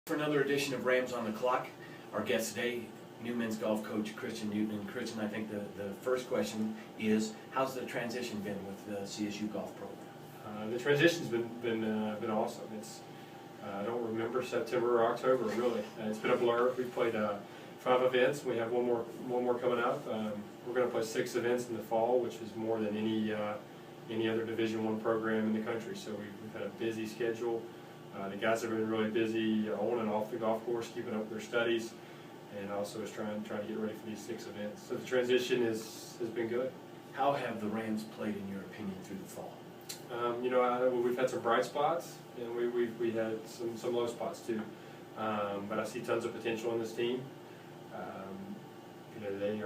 For another edition of Rams on the Clock, our guest today, new men's golf coach Christian Newton. And Christian, I think the first question is, how's the transition been with the CSU golf program? The transition's been awesome. I don't remember September or October really. It's been a blur. We've played 5 events. We have one more coming up. We're going to play 6 events in the fall, which is more than any other Division I program in the country. So we've had a busy schedule. The guys have been really busy on and off the golf course, keeping up with their studies, and also is trying to get ready for these 6 events. So the transition has been good. How have the Rams played, in your opinion, through the fall? We've had some bright spots, and we had some low spots too. But I see tons of potential in this team. They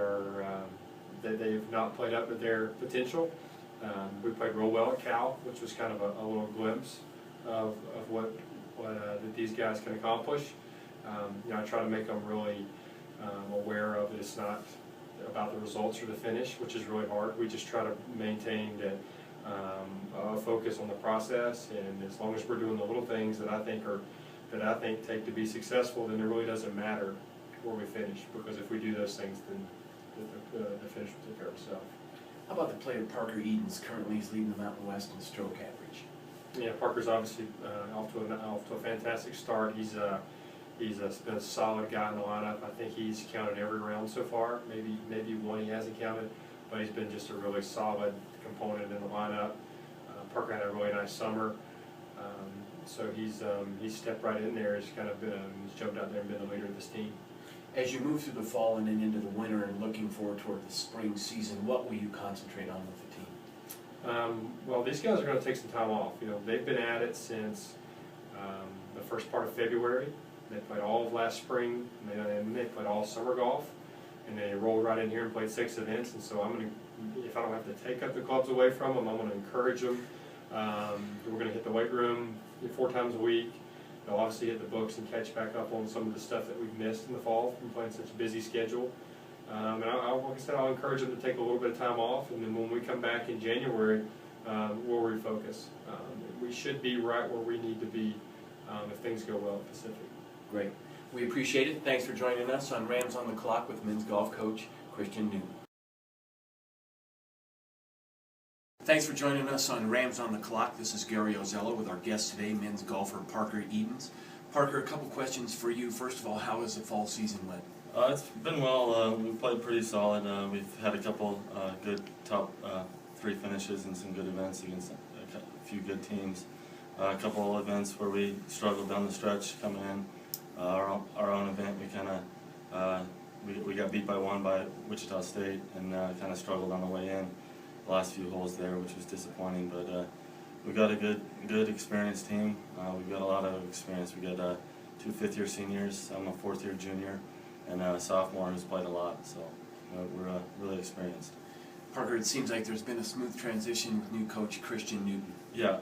have not played up to their potential. We played real well at Cal, which was kind of a little glimpse of what that these guys can accomplish. I try to make them really aware of it. It's not about the results or the finish, which is really hard. We just try to maintain that a focus on the process, and as long as we're doing the little things that I think take to be successful, then it really doesn't matter where we finish, because if we do those things, then the finish will take care of itself. How about the player Parker Edens? Currently he's leading the Mountain West in stroke average. Yeah, Parker's obviously off to a fantastic start. He's been a solid guy in the lineup. I think he's counted every round so far. Maybe one he hasn't counted, but he's been just a really solid component in the lineup. Parker had a really nice summer, so he's stepped right in there. He's kind of he's jumped out there and been the leader of this team. As you move through the fall and then into the winter and looking forward toward the spring season, what will you concentrate on with the team? Well, these guys are going to take some time off. They've been at it since the first part of February. They played all of last spring, and they played all summer golf, and they rolled right in here and played 6 events. And so if I don't have to take up the clubs away from them, I'm going to encourage them. We're going to hit the weight room 4 times a week. They'll obviously hit the books and catch back up on some of the stuff that we've missed in the fall from playing such a busy schedule. And like I said, I'll encourage them to take a little bit of time off, and then when we come back in January, we'll refocus. We should be right where we need to be if things go well at Pacific. Great. We appreciate it. Thanks for joining us on Rams on the Clock with men's golf coach Christian Newton. Thanks for joining us on Rams on the Clock. This is Gary Ozella with our guest today, men's golfer Parker Edens. Parker, a couple questions for you. First of all, how has the fall season went? It's been well. We played pretty solid. We've had a couple good top 3 finishes and some good events against a few good teams. A couple of events where we struggled down the stretch coming in. Our own event, we got beat by 1 by Wichita State, and kind of struggled on the way in. The last few holes there, which was disappointing, but we got a good experienced team. We've got a lot of experience. We got 2 fifth-year seniors. I'm a 4th-year junior, and a sophomore who's played a lot. So we're really experienced. Parker, it seems like there's been a smooth transition with new coach Christian Newton. Yeah,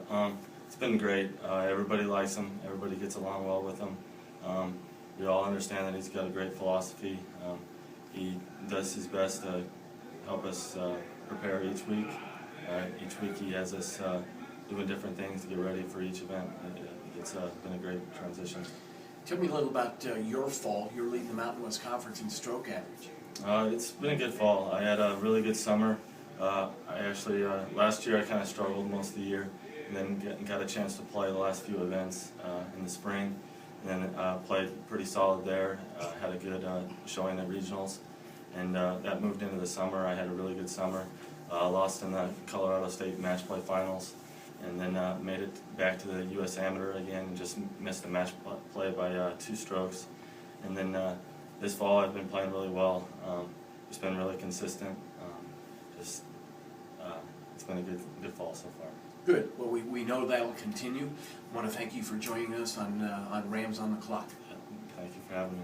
it's been great. Everybody likes him. Everybody gets along well with him. We all understand that he's got a great philosophy. He does his best to help us prepare each week. Each week he has us doing different things to get ready for each event. It's been a great transition. Tell me a little about your fall. You're leading the Mountain West Conference in stroke average. It's been a good fall. I had a really good summer. Last year I kind of struggled most of the year, and then got a chance to play the last few events in the spring, and then played pretty solid there. Had a good showing at regionals, and that moved into the summer. I had a really good summer. Lost in the Colorado State match play finals, and then made it back to the U.S. Amateur again, and just missed the match play by 2 strokes. And then this fall I've been playing really well. It's been really consistent. It's been a good fall so far. Good. Well, we know that will continue. I want to thank you for joining us on Rams on the Clock. Thank you for having me.